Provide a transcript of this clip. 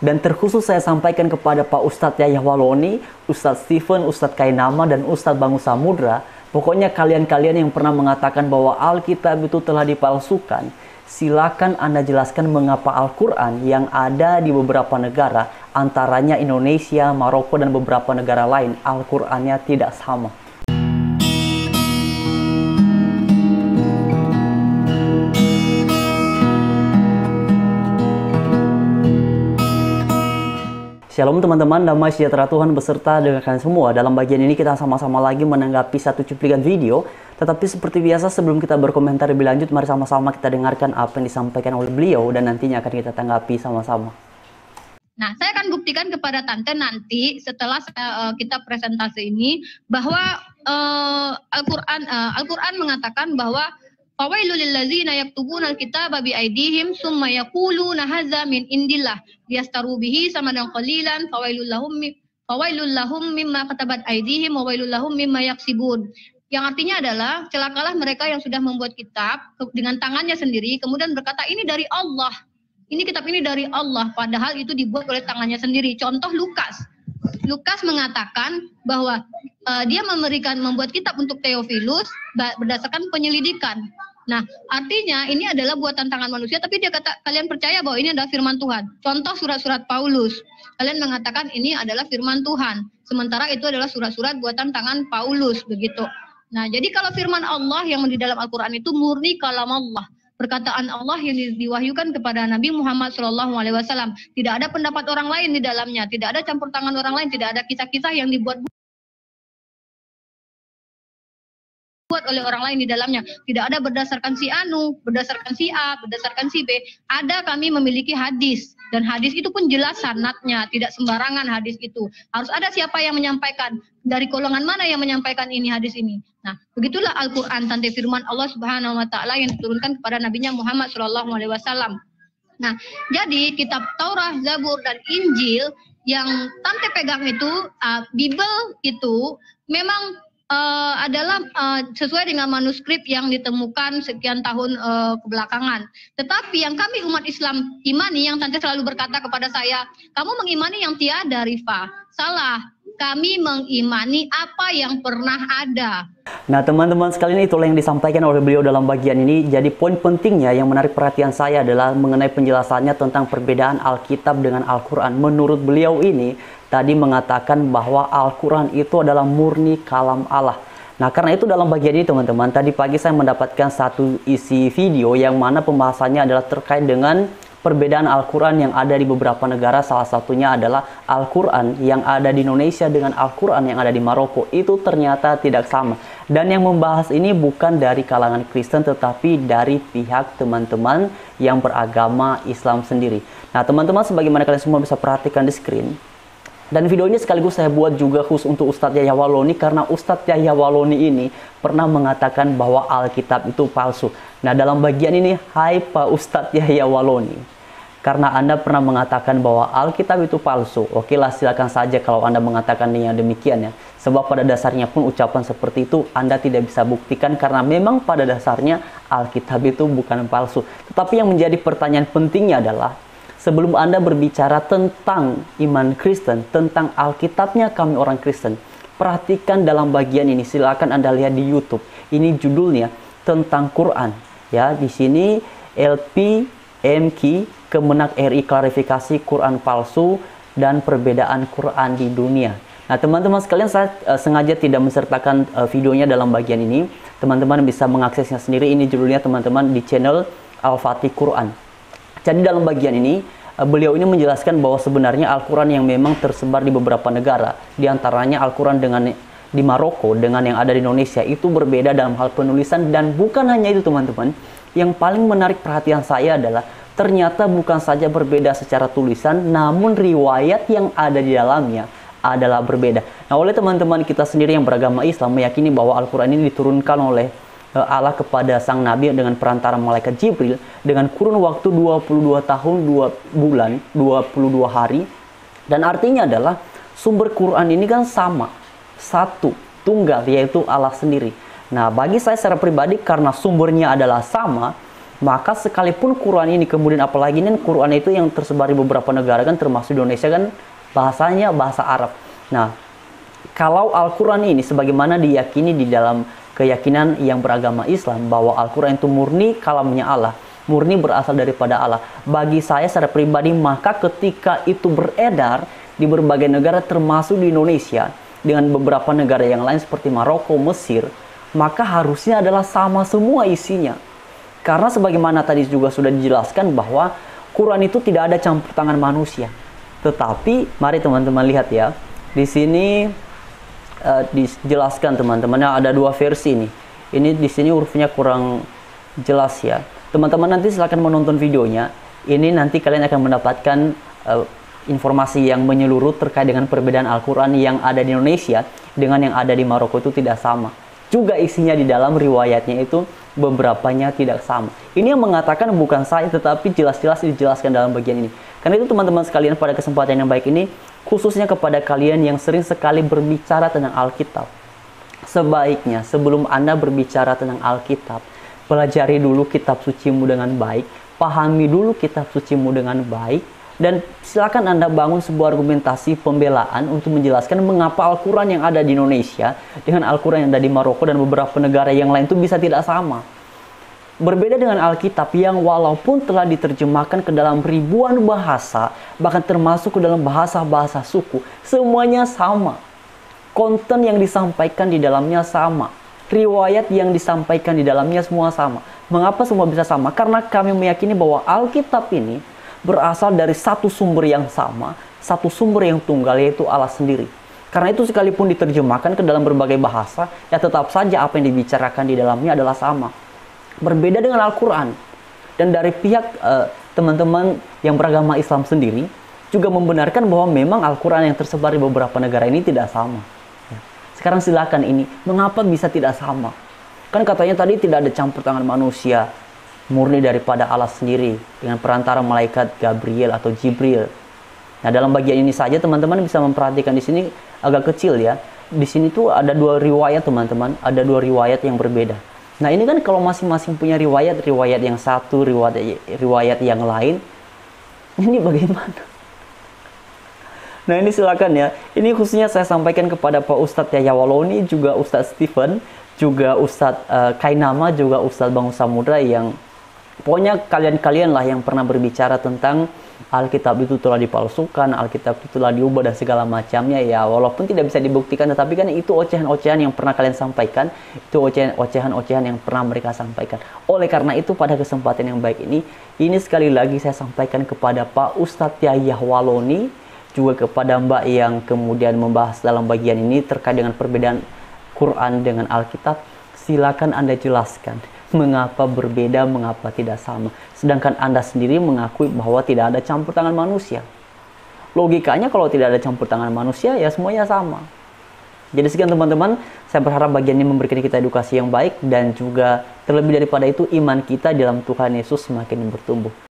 Dan terkhusus saya sampaikan kepada Pak Ustadz Yahya Waloni, Ustadz Stephen, Ustadz Kainama, dan Ustadz Bangu Samudra. Pokoknya kalian-kalian yang pernah mengatakan bahwa Alkitab itu telah dipalsukan, silakan Anda jelaskan mengapa Al-Quran yang ada di beberapa negara, antaranya Indonesia, Maroko, dan beberapa negara lain, Al-Qurannya tidak sama. Shalom teman-teman, damai sejahtera Tuhan beserta dengan kalian semua. Dalam bagian ini kita sama-sama lagi menanggapi satu cuplikan video. Tetapi seperti biasa sebelum kita berkomentar lebih lanjut, mari sama-sama kita dengarkan apa yang disampaikan oleh beliau dan nantinya akan kita tanggapi sama-sama. Nah, saya akan buktikan kepada Tante nanti setelah kita presentasi ini bahwa Al-Quran mengatakan bahwa fawailul lillazina yaktubuna alkitaba biaydihim summa yaquluna hadza min indillah liyastaru bihi samanan qalilan fawailul lahum mimma katabat aydihim wa wailul lahum mimma yaksibun. Yang artinya adalah celakalah mereka yang sudah membuat kitab dengan tangannya sendiri kemudian berkata ini dari Allah. Ini kitab ini dari Allah padahal itu dibuat oleh tangannya sendiri. Contoh Lukas mengatakan bahwa dia membuat kitab untuk Theophilus berdasarkan penyelidikan. Nah, artinya ini adalah buatan tangan manusia, tapi dia kata kalian percaya bahwa ini adalah firman Tuhan. Contoh surat-surat Paulus, kalian mengatakan ini adalah firman Tuhan, sementara itu adalah surat-surat buatan tangan Paulus, begitu. Nah, jadi kalau firman Allah yang di dalam Al-Quran itu murni kalam Allah, perkataan Allah yang diwahyukan kepada Nabi Muhammad SAW. Tidak ada pendapat orang lain di dalamnya, tidak ada campur tangan orang lain, tidak ada kisah-kisah yang dibuat oleh orang lain di dalamnya. Tidak ada berdasarkan si Anu, berdasarkan si A, berdasarkan si B. Ada kami memiliki hadis. Dan hadis itu pun jelas sanadnya, tidak sembarangan hadis itu. Harus ada siapa yang menyampaikan, dari golongan mana yang menyampaikan ini hadis ini. Nah, begitulah Al-Quran, tante firman Allah Subhanahu wa Ta'ala yang diturunkan kepada Nabinya Muhammad SAW. Nah, jadi kitab Taurat, Zabur, dan Injil yang tante pegang itu, Bible itu memang adalah sesuai dengan manuskrip yang ditemukan sekian tahun kebelakangan. Tetapi yang kami umat Islam imani, yang tante selalu berkata kepada saya, kamu mengimani yang tiada, Rifa. Salah, kami mengimani apa yang pernah ada. Nah teman-teman sekalian, itulah yang disampaikan oleh beliau dalam bagian ini. Jadi poin pentingnya yang menarik perhatian saya adalah mengenai penjelasannya tentang perbedaan Alkitab dengan Al-Quran. Menurut beliau ini tadi mengatakan bahwa Al-Quran itu adalah murni kalam Allah. Nah karena itu dalam bagian ini teman-teman, tadi pagi saya mendapatkan satu isi video yang mana pembahasannya adalah terkait dengan perbedaan Al-Quran yang ada di beberapa negara. Salah satunya adalah Al-Quran yang ada di Indonesia dengan Al-Quran yang ada di Maroko. Itu ternyata tidak sama. Dan yang membahas ini bukan dari kalangan Kristen, tetapi dari pihak teman-teman yang beragama Islam sendiri. Nah teman-teman, sebagaimana kalian semua bisa perhatikan di screen, dan video ini sekaligus saya buat juga khusus untuk Ustadz Yahya Waloni, karena Ustadz Yahya Waloni ini pernah mengatakan bahwa Alkitab itu palsu. Nah dalam bagian ini, hai Pak Ustadz Yahya Waloni, karena Anda pernah mengatakan bahwa Alkitab itu palsu, oke lah, silakan saja kalau Anda mengatakan yang demikian ya. Sebab pada dasarnya pun ucapan seperti itu Anda tidak bisa buktikan, karena memang pada dasarnya Alkitab itu bukan palsu. Tetapi yang menjadi pertanyaan pentingnya adalah, sebelum Anda berbicara tentang iman Kristen, tentang Alkitabnya kami orang Kristen, perhatikan dalam bagian ini, silakan Anda lihat di YouTube. Ini judulnya tentang Quran. Ya, di sini LPMQ Kemenak RI klarifikasi Quran palsu dan perbedaan Quran di dunia. Nah teman-teman sekalian, saya sengaja tidak mensertakan videonya dalam bagian ini. Teman-teman bisa mengaksesnya sendiri. Ini judulnya teman-teman di channel Al-Fatih Quran. Jadi dalam bagian ini beliau ini menjelaskan bahwa sebenarnya Al-Quran yang memang tersebar di beberapa negara, di antaranya Al-Quran di Maroko dengan yang ada di Indonesia, itu berbeda dalam hal penulisan. Dan bukan hanya itu teman-teman, yang paling menarik perhatian saya adalah ternyata bukan saja berbeda secara tulisan, namun riwayat yang ada di dalamnya adalah berbeda. Nah oleh teman-teman kita sendiri yang beragama Islam meyakini bahwa Al-Quran ini diturunkan oleh Allah kepada sang Nabi dengan perantara malaikat Jibril dengan kurun waktu 22 tahun 2 bulan 22 hari. Dan artinya adalah sumber Quran ini kan sama, satu, tunggal, yaitu Allah sendiri. Nah bagi saya secara pribadi, karena sumbernya adalah sama, Maka sekalipun Quran ini kemudian, apalagi ini Quran itu yang tersebar di beberapa negara kan, termasuk Indonesia kan, bahasanya bahasa Arab. Nah, kalau Al-Quran ini sebagaimana diyakini di dalam keyakinan yang beragama Islam, bahwa Al-Quran itu murni kalamnya Allah, murni berasal daripada Allah. Bagi saya secara pribadi, maka ketika itu beredar di berbagai negara termasuk di Indonesia, dengan beberapa negara yang lain seperti Maroko, Mesir, maka harusnya adalah sama semua isinya. Karena sebagaimana tadi juga sudah dijelaskan bahwa Quran itu tidak ada campur tangan manusia. Tetapi mari teman-teman lihat ya. Di sini dijelaskan teman-teman, ada dua versi nih. Ini di sini hurufnya kurang jelas ya. Teman-teman nanti silahkan menonton videonya. Ini nanti kalian akan mendapatkan informasi yang menyeluruh terkait dengan perbedaan Al-Quran yang ada di Indonesia dengan yang ada di Maroko itu tidak sama. Juga isinya di dalam riwayatnya itu beberapanya tidak sama. Ini yang mengatakan bukan saya, tetapi jelas-jelas dijelaskan dalam bagian ini. Karena itu teman-teman sekalian, pada kesempatan yang baik ini, khususnya kepada kalian yang sering sekali berbicara tentang Alkitab, sebaiknya sebelum Anda berbicara tentang Alkitab, pelajari dulu kitab sucimu dengan baik, pahami dulu kitab sucimu dengan baik, dan silakan Anda bangun sebuah argumentasi pembelaan untuk menjelaskan mengapa Al-Quran yang ada di Indonesia dengan Al-Quran yang ada di Maroko dan beberapa negara yang lain itu bisa tidak sama. Berbeda dengan Alkitab yang walaupun telah diterjemahkan ke dalam ribuan bahasa, bahkan termasuk ke dalam bahasa-bahasa suku, semuanya sama. Konten yang disampaikan di dalamnya sama. Riwayat yang disampaikan di dalamnya semua sama. Mengapa semua bisa sama? Karena kami meyakini bahwa Alkitab ini berasal dari satu sumber yang sama, satu sumber yang tunggal, yaitu Allah sendiri. Karena itu sekalipun diterjemahkan ke dalam berbagai bahasa, ya tetap saja apa yang dibicarakan di dalamnya adalah sama. Berbeda dengan Al-Quran. Dan dari pihak teman-teman yang beragama Islam sendiri, juga membenarkan bahwa memang Al-Quran yang tersebar di beberapa negara ini tidak sama. Sekarang silakan ini, mengapa bisa tidak sama? Kan katanya tadi tidak ada campur tangan manusia, murni daripada Allah sendiri dengan perantara malaikat Gabriel atau Jibril. Nah, dalam bagian ini saja teman-teman bisa memperhatikan di sini agak kecil ya. Di sini tuh ada dua riwayat teman-teman, ada dua riwayat yang berbeda. Nah, ini kan kalau masing-masing punya riwayat yang satu, riwayat yang lain, ini bagaimana? Nah, ini silakan ya. Ini khususnya saya sampaikan kepada Pak Ustadz Yahya Waloni, juga Ustadz Stephen, juga Ustadz Kainama, juga Ustadz Bang Samudra, yang pokoknya kalian-kalian lah yang pernah berbicara tentang Alkitab itu telah dipalsukan, Alkitab itu telah diubah dan segala macamnya ya, walaupun tidak bisa dibuktikan, tetapi kan itu ocehan-ocehan yang pernah kalian sampaikan, itu ocehan-ocehan yang pernah mereka sampaikan. Oleh karena itu pada kesempatan yang baik ini sekali lagi saya sampaikan kepada Pak Ustadz Yahya Waloni, juga kepada Mbak yang kemudian membahas dalam bagian ini terkait dengan perbedaan Quran dengan Alkitab, silakan Anda jelaskan mengapa berbeda, mengapa tidak sama. Sedangkan Anda sendiri mengakui bahwa tidak ada campur tangan manusia. Logikanya kalau tidak ada campur tangan manusia, ya semuanya sama. Jadi sekian teman-teman, saya berharap bagian ini memberikan kita edukasi yang baik, dan juga terlebih daripada itu iman kita dalam Tuhan Yesus semakin bertumbuh.